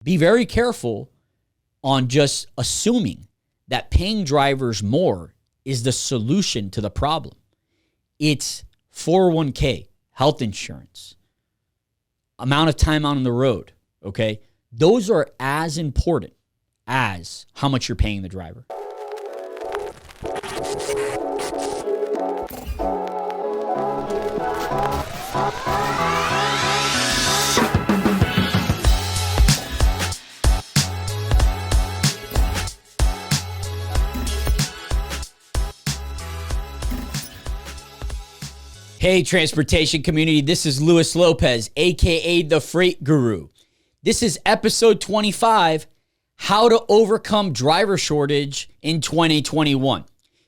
Be very careful on just assuming that paying drivers more is the solution to the problem. It's 401k, health insurance, amount of time on the road, okay? Those are as important as how much you're paying the driver. Hey, transportation community, this is Luis Lopez, aka the Freight Guru. This is episode 25, How to Overcome Driver Shortage in 2021.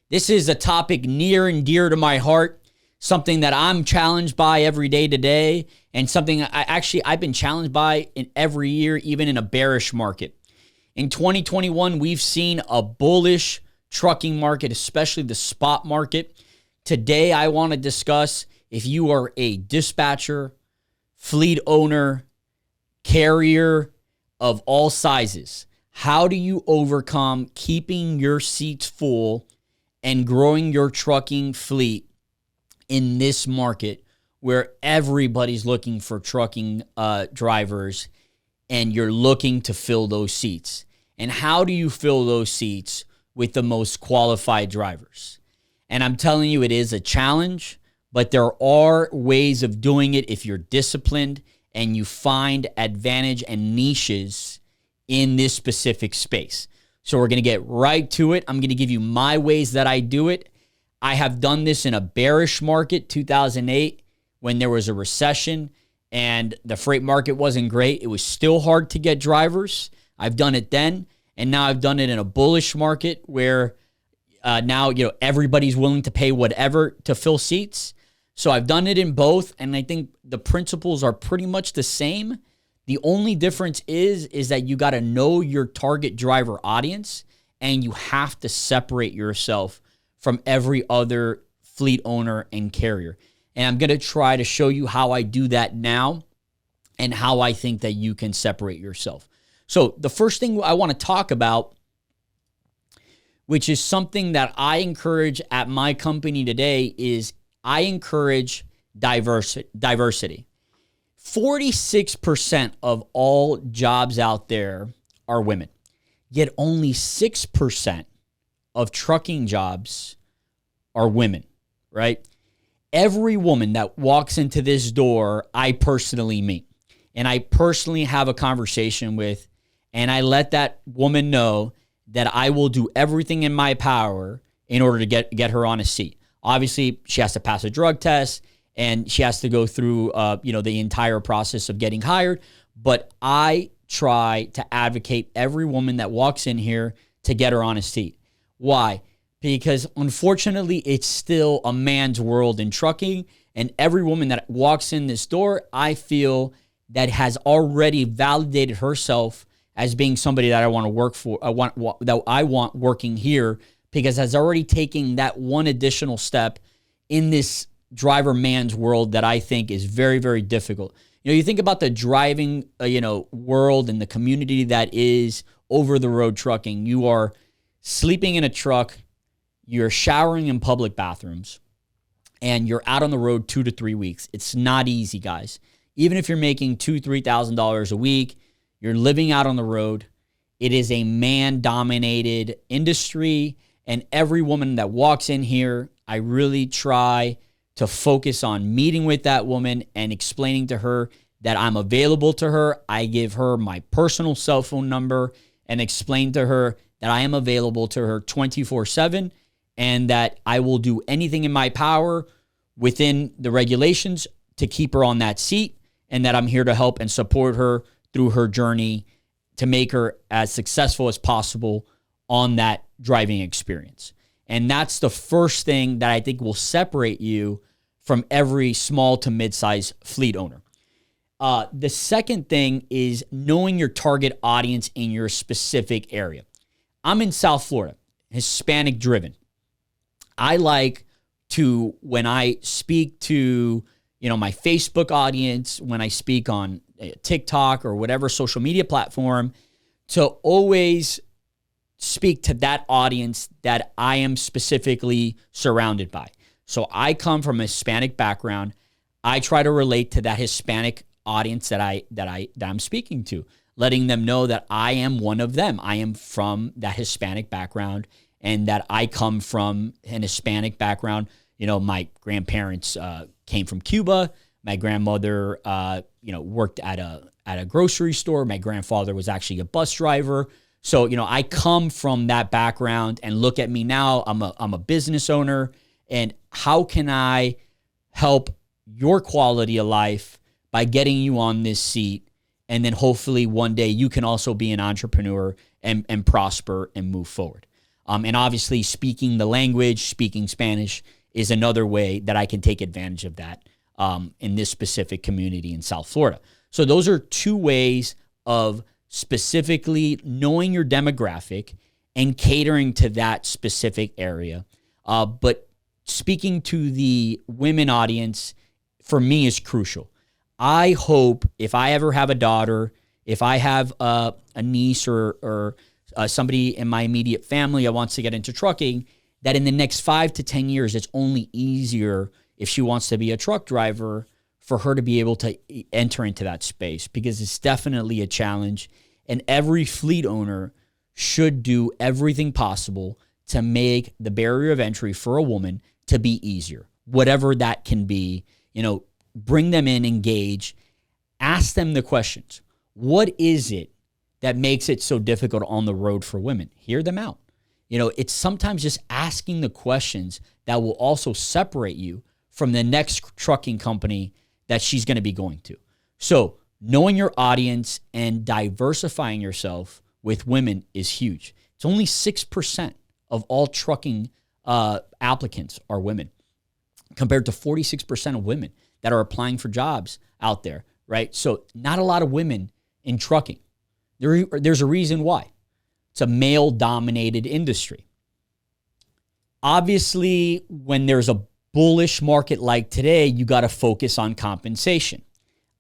This is a topic near and dear to my heart, something that I'm challenged by every day today, and something I've been challenged by in every year, even in a bearish market. In 2021, we've seen a bullish trucking market, especially the spot market. Today, I want to discuss if you are a dispatcher, fleet owner, carrier of all sizes, how do you overcome keeping your seats full and growing your trucking fleet in this market where everybody's looking for trucking drivers and you're looking to fill those seats? And how do you fill those seats with the most qualified drivers? And I'm telling you, it is a challenge, but there are ways of doing it if you're disciplined and you find advantage and niches in this specific space. So we're going to get right to it. I'm going to give you my ways that I do it. I have done this in a bearish market, 2008, when there was a recession and the freight market wasn't great. It was still hard to get drivers. I've done it then, and now I've done it in a bullish market where now, everybody's willing to pay whatever to fill seats. So I've done it in both, and I think the principles are pretty much the same. The only difference is that you got to know your target driver audience, and you have to separate yourself from every other fleet owner and carrier. And I'm going to try to show you how I do that now and how I think that you can separate yourself. So the first thing I want to talk about, which is something that I encourage at my company today, is I encourage diversity. 46% of all jobs out there are women, yet only 6% of trucking jobs are women, right? Every woman that walks into this door, I personally meet, and I personally have a conversation with, and I let that woman know that I will do everything in my power in order to get her on a seat. Obviously, she has to pass a drug test, and she has to go through the entire process of getting hired. But I try to advocate every woman that walks in here to get her on a seat. Why? Because unfortunately, it's still a man's world in trucking, and every woman that walks in this door, I feel that has already validated herself as being somebody that I want to work for, that I want working here, because has already taken that one additional step in this driver man's world that I think is very, very difficult. You think about the driving, world and the community that is over the road trucking. You are sleeping in a truck, you're showering in public bathrooms, and you're out on the road 2 to 3 weeks. It's not easy, guys. Even if you're making $2,000-$3,000 a week, you're living out on the road. It is a man-dominated industry, and every woman that walks in here, I really try to focus on meeting with that woman and explaining to her that I'm available to her. I give her my personal cell phone number and explain to her that I am available to her 24/7 and that I will do anything in my power within the regulations to keep her on that seat, and that I'm here to help and support her through her journey to make her as successful as possible on that driving experience. And that's the first thing that I think will separate you from every small to mid-size fleet owner. The second thing is knowing your target audience in your specific area. I'm in South Florida, Hispanic driven. I like to, when I speak to, my Facebook audience, when I speak on TikTok or whatever social media platform, to always speak to that audience that I am specifically surrounded by. So I come from a Hispanic background. I try to relate to that Hispanic audience that I'm speaking to, letting them know that I am one of them. I am from that Hispanic background, and that I come from an Hispanic background. My grandparents came from Cuba. My grandmother, worked at a grocery store. My grandfather was actually a bus driver. So, I come from that background, and look at me now. I'm a business owner, and how can I help your quality of life by getting you on this seat? And then hopefully one day you can also be an entrepreneur and prosper and move forward. And obviously speaking the language, speaking Spanish is another way that I can take advantage of that in this specific community in South Florida. So those are two ways of specifically knowing your demographic and catering to that specific area. But speaking to the women audience, for me, is crucial. I hope if I ever have a daughter, if I have a niece or somebody in my immediate family that wants to get into trucking, that in the next 5 to 10 years, it's only easier if she wants to be a truck driver for her to be able to enter into that space, because it's definitely a challenge. And every fleet owner should do everything possible to make the barrier of entry for a woman to be easier, whatever that can be. Bring them in, engage, ask them the questions. What is it that makes it so difficult on the road for women? Hear them out. It's sometimes just asking the questions that will also separate you from the next trucking company that she's going to be going to. So knowing your audience and diversifying yourself with women is huge. It's only 6% of all trucking applicants are women, compared to 46% of women that are applying for jobs out there, right? So not a lot of women in trucking. There's a reason why. It's a male-dominated industry. Obviously, when there's a bullish market like today, you got to focus on compensation.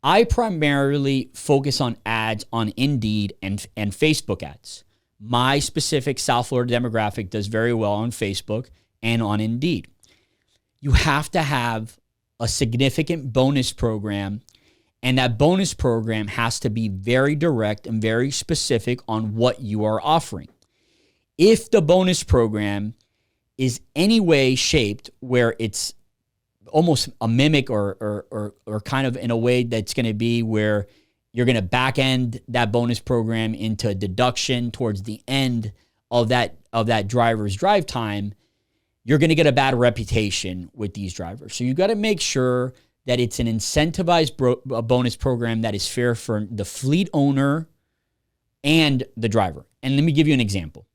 I primarily focus on ads on Indeed and Facebook ads. My specific South Florida demographic does very well on Facebook and on Indeed. You have to have a significant bonus program, and that bonus program has to be very direct and very specific on what you are offering. If the bonus program is any way shaped where it's almost a mimic or kind of in a way that's going to be where you're going to back end that bonus program into a deduction towards the end of that driver's drive time, you're going to get a bad reputation with these drivers. So you got to make sure that it's an incentivized bonus program that is fair for the fleet owner and the driver. And let me give you an example.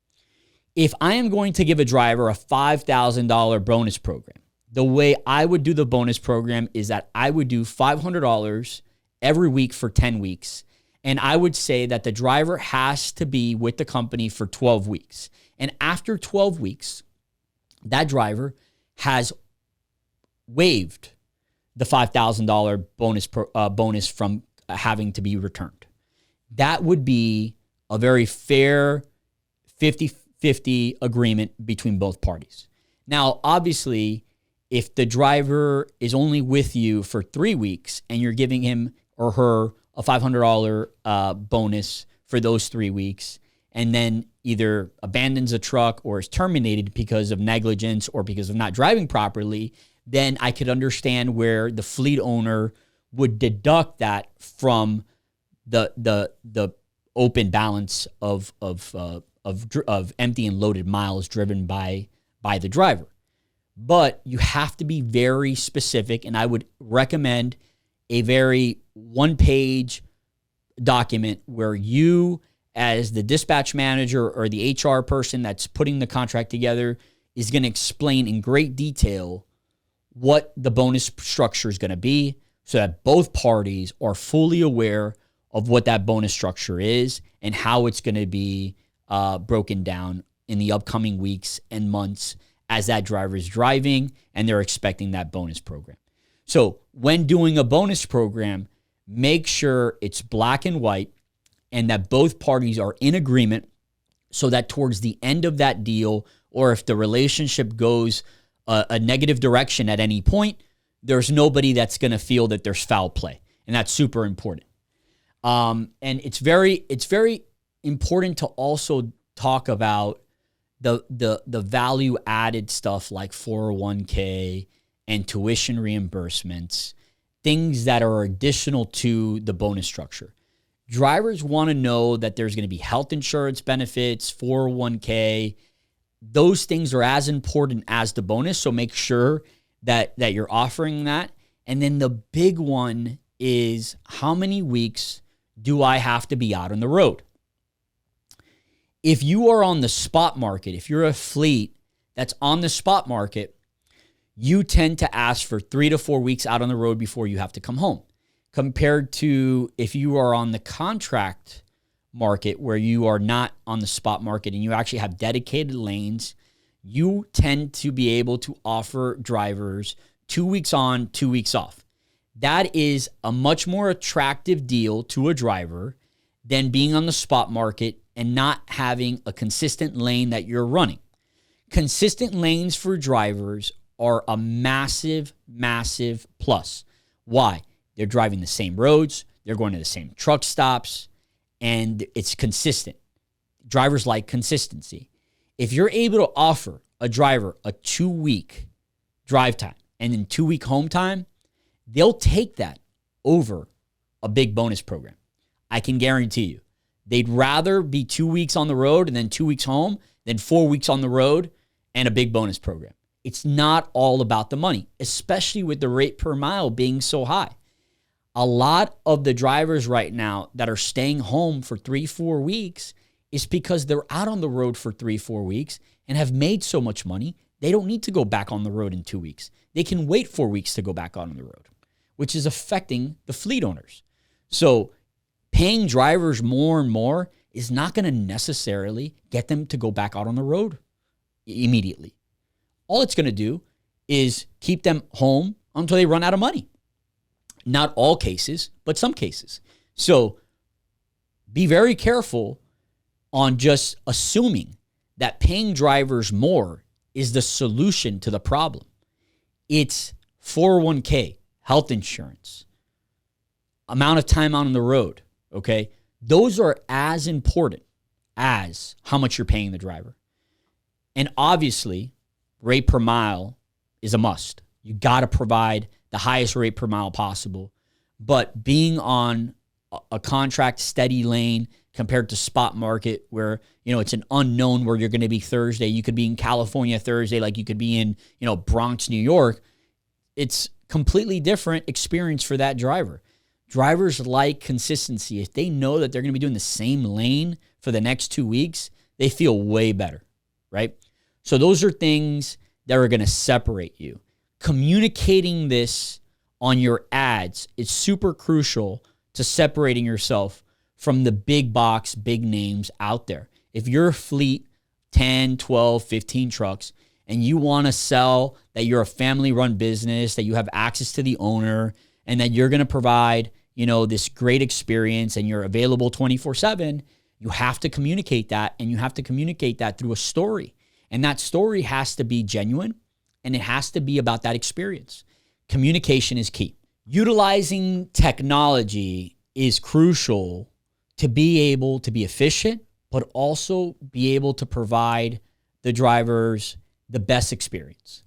If I am going to give a driver a $5,000 bonus program, the way I would do the bonus program is that I would do $500 every week for 10 weeks. And I would say that the driver has to be with the company for 12 weeks. And after 12 weeks, that driver has waived the $5,000 bonus from having to be returned. That would be a very fair 50-50 agreement between both parties. Now, obviously, if the driver is only with you for 3 weeks and you're giving him or her a $500 bonus for those 3 weeks, and then either abandons a truck or is terminated because of negligence or because of not driving properly, then I could understand where the fleet owner would deduct that from the open balance of empty and loaded miles driven by the driver. But you have to be very specific, and I would recommend a very one-page document where you, as the dispatch manager or the HR person that's putting the contract together, is going to explain in great detail what the bonus structure is going to be so that both parties are fully aware of what that bonus structure is and how it's going to be broken down in the upcoming weeks and months as that driver is driving and they're expecting that bonus program. So when doing a bonus program, make sure it's black and white and that both parties are in agreement so that towards the end of that deal, or if the relationship goes a negative direction at any point, there's nobody that's going to feel that there's foul play. And that's super important. And it's very important to also talk about the value added stuff like 401k and tuition reimbursements, things that are additional to the bonus structure. Drivers want to know that there's going to be health insurance benefits, 401k. Those things are as important as the bonus, so make sure that you're offering that. And then the big one is, how many weeks do I have to be out on the road? If you are on the spot market, if you're a fleet that's on the spot market, you tend to ask for 3 to 4 weeks out on the road before you have to come home. Compared to if you are on the contract market where you are not on the spot market and you actually have dedicated lanes, you tend to be able to offer drivers 2 weeks on, 2 weeks off. That is a much more attractive deal to a driver than being on the spot market and not having a consistent lane that you're running. Consistent lanes for drivers are a massive, massive plus. Why? They're driving the same roads, they're going to the same truck stops, and it's consistent. Drivers like consistency. If you're able to offer a driver a 2-week drive time and then 2-week home time, they'll take that over a big bonus program. I can guarantee you. They'd rather be 2 weeks on the road and then 2 weeks home than 4 weeks on the road and a big bonus program. It's not all about the money, especially with the rate per mile being so high. A lot of the drivers right now that are staying home for 3-4 weeks is because they're out on the road for 3-4 weeks and have made so much money, they don't need to go back on the road in 2 weeks. They can wait 4 weeks to go back on the road, which is affecting the fleet owners. So paying drivers more and more is not going to necessarily get them to go back out on the road immediately. All it's going to do is keep them home until they run out of money. Not all cases, but some cases. So be very careful on just assuming that paying drivers more is the solution to the problem. It's 401k, health insurance, amount of time out on the road, okay? Those are as important as how much you're paying the driver. And obviously, rate per mile is a must. You got to provide the highest rate per mile possible. But being on a contract steady lane compared to spot market where, it's an unknown where you're going to be Thursday. You could be in California Thursday like you could be in, Bronx, New York. It's completely different experience for that driver. Drivers like consistency. If they know that they're going to be doing the same lane for the next 2 weeks, they feel way better, right? So those are things that are going to separate you. Communicating this on your ads is super crucial to separating yourself from the big box, big names out there. If you're a fleet, 10, 12, 15 trucks, and you want to sell that you're a family-run business, that you have access to the owner, and that you're going to provide, this great experience and you're available 24/7, you have to communicate that, and you have to communicate that through a story. And that story has to be genuine, and it has to be about that experience. Communication is key. Utilizing technology is crucial to be able to be efficient, but also be able to provide the drivers the best experience.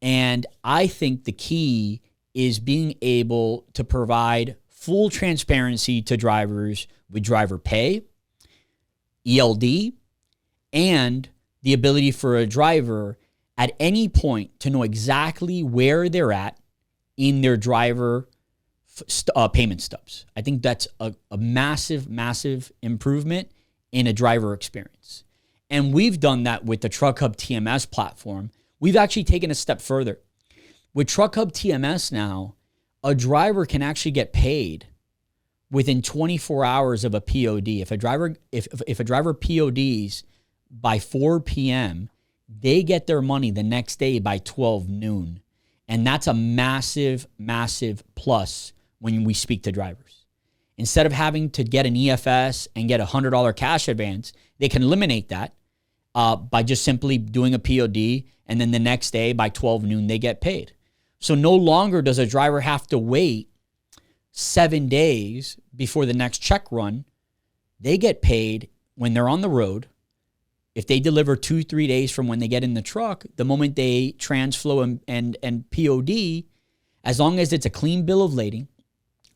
And I think the key is being able to provide full transparency to drivers with driver pay, ELD, and the ability for a driver at any point to know exactly where they're at in their driver payment stubs. I think that's a massive, massive improvement in a driver experience. And we've done that with the TruckHub TMS platform. We've actually taken a step further. With TruckHub TMS now, a driver can actually get paid within 24 hours of a POD. If a driver PODs by 4 p.m., they get their money the next day by 12 noon. And that's a massive, massive plus when we speak to drivers. Instead of having to get an EFS and get a $100 cash advance, they can eliminate that by just simply doing a POD, and then the next day by 12 noon, they get paid. So no longer does a driver have to wait 7 days before the next check run. They get paid when they're on the road. If they deliver 2-3 days from when they get in the truck, the moment they transflow and POD, as long as it's a clean bill of lading,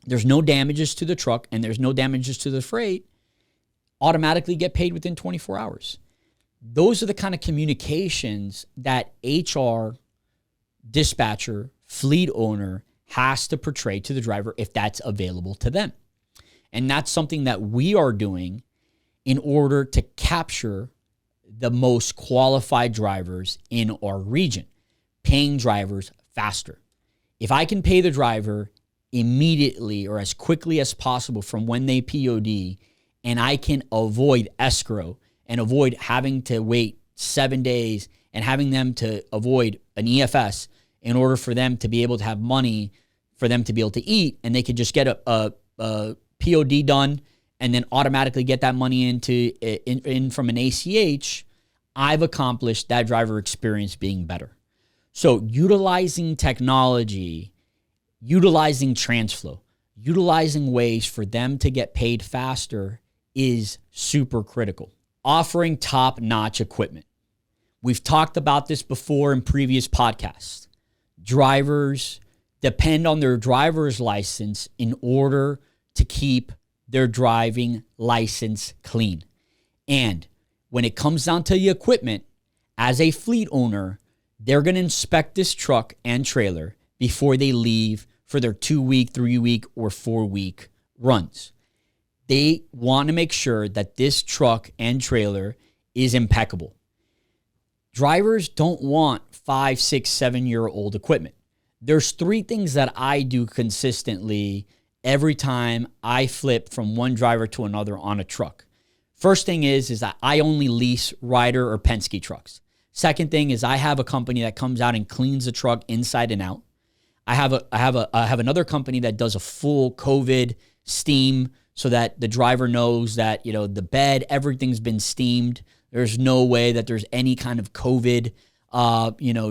there's no damages to the truck and there's no damages to the freight, automatically get paid within 24 hours. Those are the kind of communications that HR, dispatcher, fleet owner has to portray to the driver if that's available to them. And that's something that we are doing in order to capture the most qualified drivers in our region, paying drivers faster. If I can pay the driver immediately or as quickly as possible from when they POD, and I can avoid escrow and avoid having to wait 7 days and having them to avoid an EFS in order for them to be able to have money for them to be able to eat, and they could just get a POD done and then automatically get that money in from an ACH, I've accomplished that driver experience being better. So utilizing technology, utilizing TransFlow, utilizing ways for them to get paid faster is super critical. Offering top-notch equipment. We've talked about this before in previous podcasts. Drivers depend on their driver's license in order to keep their driving license clean. And when it comes down to the equipment, as a fleet owner, they're going to inspect this truck and trailer before they leave for their 2-week, 3-week, or 4-week runs. They want to make sure that this truck and trailer is impeccable. Drivers don't want 5, 6, 7-year-old equipment. There's 3 things that I do consistently every time I flip from one driver to another on a truck. First thing is that I only lease Ryder or Penske trucks. Second thing is I have a company that comes out and cleans the truck inside and out. I have another company that does a full COVID steam so that the driver knows that, you know, the bed, everything's been steamed. There's no way that there's any kind of COVID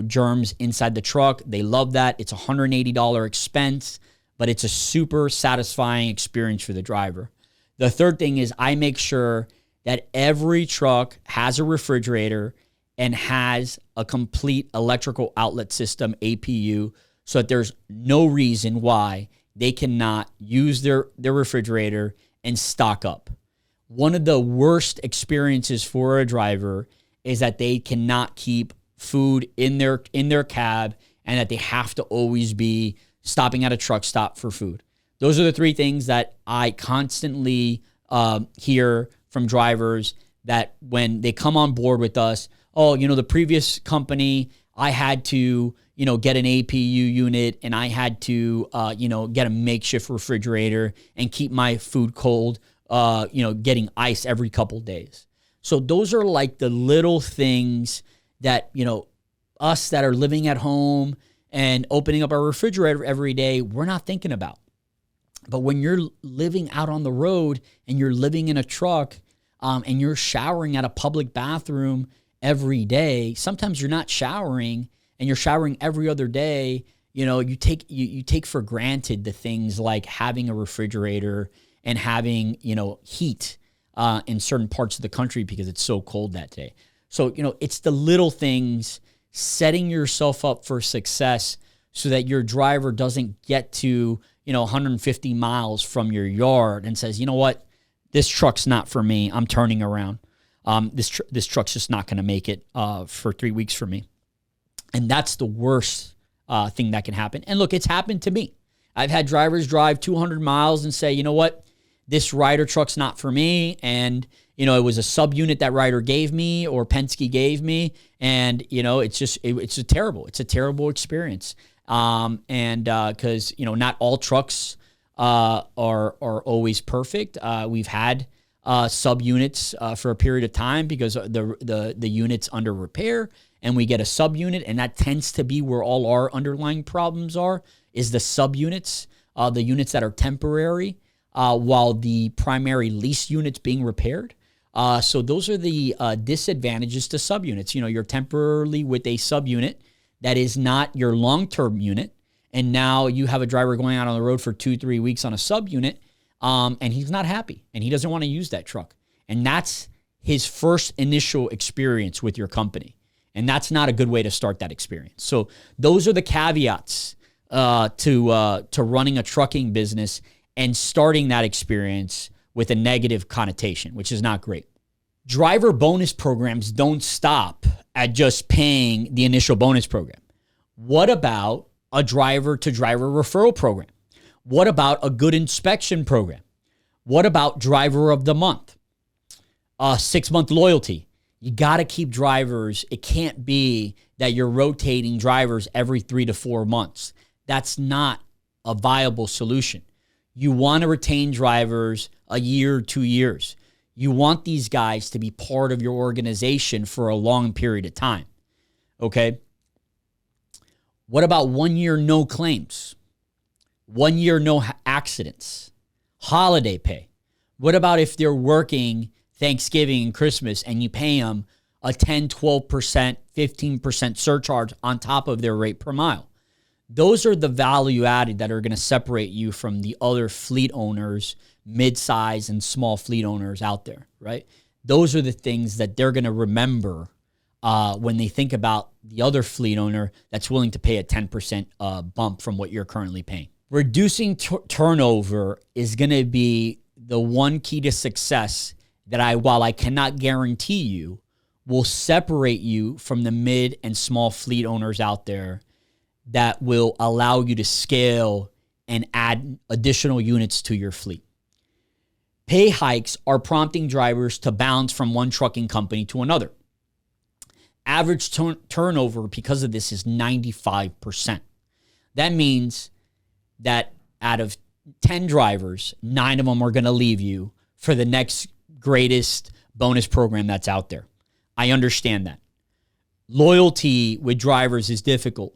germs inside the truck. They love that. It's a $180 expense, but it's a super satisfying experience for the driver. The third thing is I make sure that every truck has a refrigerator and has a complete electrical outlet system, APU, so that there's no reason why they cannot use their refrigerator and stock up. One of the worst experiences for a driver is that they cannot keep food in their cab and that they have to always be stopping at a truck stop for food. Those are the 3 things that I constantly hear from drivers that when they come on board with us, oh, the previous company, I had to, get an APU unit and I had to, get a makeshift refrigerator and keep my food cold, getting ice every couple days. So those are like the little things that, us that are living at home and opening up our refrigerator every day, we're not thinking about. But when you're living out on the road and you're living in a truck and you're showering at a public bathroom every day, sometimes you're not showering and you're showering every other day. You take for granted the things like having a refrigerator and having, heat in certain parts of the country because it's so cold that day. So, it's the little things, setting yourself up for success so that your driver doesn't get to, 150 miles from your yard and says, you know what, this truck's not for me. I'm turning around. This truck's just not going to make it for 3 weeks for me. And that's the worst thing that can happen. And look, it's happened to me. I've had drivers drive 200 miles and say, you know what, this Ryder truck's not for me. And, it was a subunit that Ryder gave me or Penske gave me. And, it's a terrible experience. Because, not all trucks are always perfect. We've had subunits for a period of time because the unit's under repair and we get a subunit, and that tends to be where all our underlying problems are, is the subunits, the units that are temporary. while the primary lease unit's being repaired. So those are the disadvantages to subunits. You know, you're temporarily with a subunit that is not your long-term unit, and now you have a driver going out on the road for 2-3 weeks on a subunit, and he's not happy, and he doesn't want to use that truck. And that's his first initial experience with your company. And that's not a good way to start that experience. So those are the caveats to running a trucking business and starting that experience with a negative connotation, which is not great. Driver bonus programs don't stop at just paying the initial bonus program. What about a driver-to-driver referral program? What about a good inspection program? What about driver of the month? 6-month loyalty. You got to keep drivers. It can't be that you're rotating drivers every 3 to 4 months. That's not a viable solution. You want to retain drivers a year, 2 years. You want these guys to be part of your organization for a long period of time. Okay? What about 1 year no claims? 1 year no accidents? Holiday pay? What about if they're working Thanksgiving and Christmas and you pay them a 10, 12%, 15% surcharge on top of their rate per mile? Those are the value added that are going to separate you from the other fleet owners, mid-size and small fleet owners out there, right? Those are the things that they're going to remember when they think about the other fleet owner that's willing to pay a 10% bump from what you're currently paying. Reducing turnover is going to be the one key to success that while I cannot guarantee you, will separate you from the mid and small fleet owners out there that will allow you to scale and add additional units to your fleet. Pay hikes are prompting drivers to bounce from one trucking company to another. Average turnover because of this is 95%. That means that out of 10 drivers, 9 of them are going to leave you for the next greatest bonus program that's out there. I understand that. Loyalty with drivers is difficult,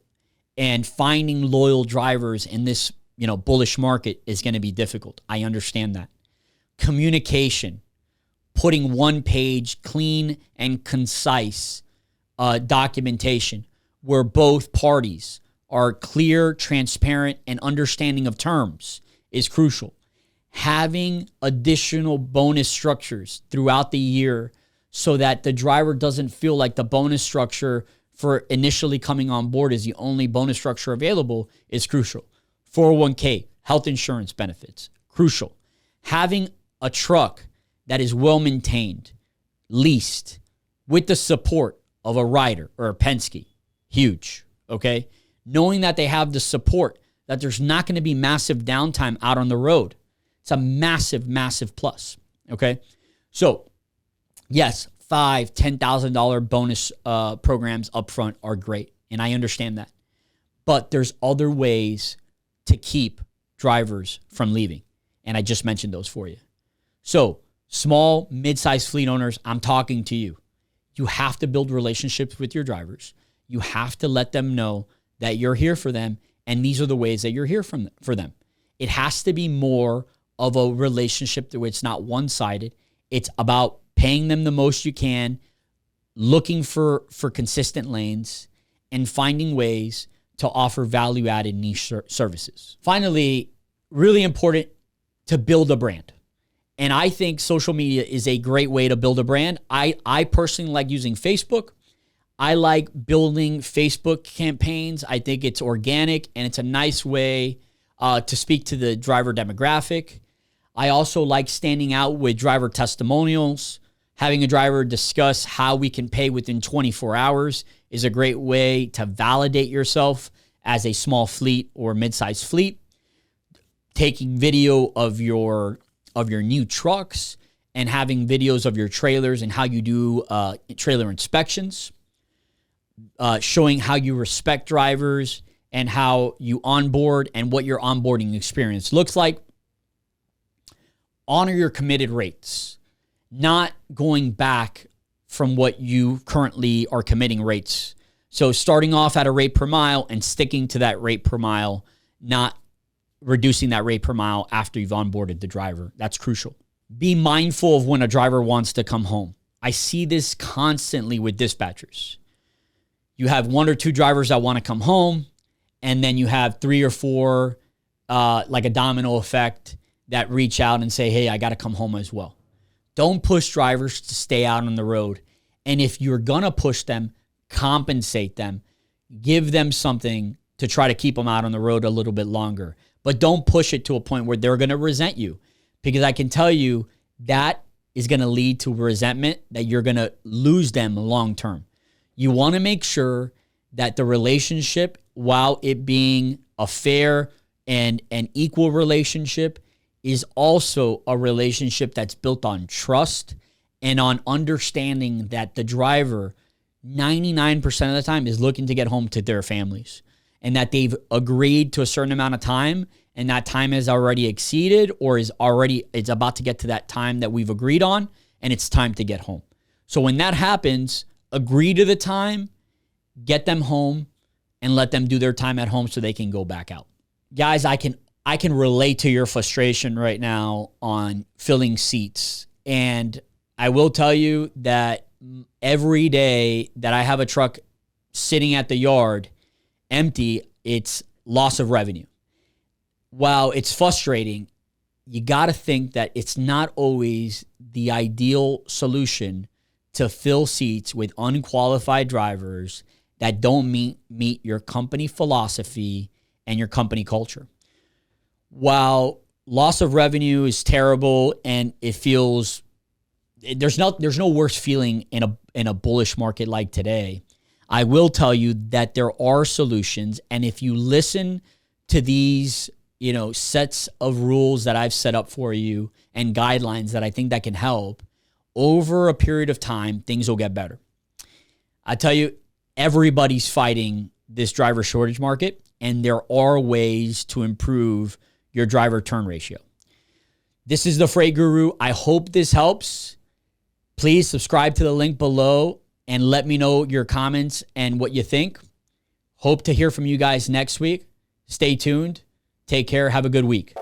and finding loyal drivers in this, bullish market is going to be difficult. I understand that. Communication, putting one page, clean and concise documentation where both parties are clear, transparent, and understanding of terms is crucial. Having additional bonus structures throughout the year so that the driver doesn't feel like the bonus structure for initially coming on board is the only bonus structure available is crucial. 401k, health insurance benefits, crucial. Having a truck that is well maintained, leased, with the support of a Ryder or a Penske, huge, okay? Knowing that they have the support, that there's not going to be massive downtime out on the road. It's a massive, massive plus, okay? So, yes, $5,000, $10,000 bonus programs up front are great, and I understand that. But there's other ways to keep drivers from leaving, and I just mentioned those for you. So, small, mid-sized fleet owners, I'm talking to you. You have to build relationships with your drivers. You have to let them know that you're here for them, and these are the ways that you're here for them. It has to be more of a relationship where it's not one-sided. It's about paying them the most you can, looking for consistent lanes, and finding ways to offer value-added niche services. Finally, really important to build a brand. And I think social media is a great way to build a brand. I personally like using Facebook. I like building Facebook campaigns. I think it's organic and it's a nice way to speak to the driver demographic. I also like standing out with driver testimonials. Having a driver discuss how we can pay within 24 hours is a great way to validate yourself as a small fleet or mid-sized fleet. Taking video of your new trucks and having videos of your trailers and how you do trailer inspections. Showing how you respect drivers and how you onboard and what your onboarding experience looks like. Honor your committed rates, not going back from what you currently are committing rates. So starting off at a rate per mile and sticking to that rate per mile, not reducing that rate per mile after you've onboarded the driver. That's crucial. Be mindful of when a driver wants to come home. I see this constantly with dispatchers. You have 1 or 2 drivers that want to come home, and then you have 3 or 4, like a domino effect, that reach out and say, hey, I got to come home as well. Don't push drivers to stay out on the road. And if you're going to push them, compensate them. Give them something to try to keep them out on the road a little bit longer. But don't push it to a point where they're going to resent you. Because I can tell you that is going to lead to resentment, that you're going to lose them long term. You want to make sure that the relationship, while it being a fair and an equal relationship, is also a relationship that's built on trust and on understanding that the driver 99% of the time is looking to get home to their families, and that they've agreed to a certain amount of time, and that time is already exceeded or it's about to get to that time that we've agreed on, and it's time to get home. So when that happens, agree to the time, get them home, and let them do their time at home so they can go back out. Guys, I can relate to your frustration right now on filling seats. And I will tell you that every day that I have a truck sitting at the yard empty, it's loss of revenue. While it's frustrating, you got to think that it's not always the ideal solution to fill seats with unqualified drivers that don't meet your company philosophy and your company culture. While loss of revenue is terrible and it feels, there's no worse feeling in a bullish market like today, I will tell you that there are solutions. And if you listen to these, sets of rules that I've set up for you and guidelines that I think that can help, over a period of time, things will get better. I tell you, everybody's fighting this driver shortage market, and there are ways to improve your driver turn ratio. This is the Freight Guru. I hope this helps. Please subscribe to the link below and let me know your comments and what you think. Hope to hear from you guys next week. Stay tuned. Take care. Have a good week.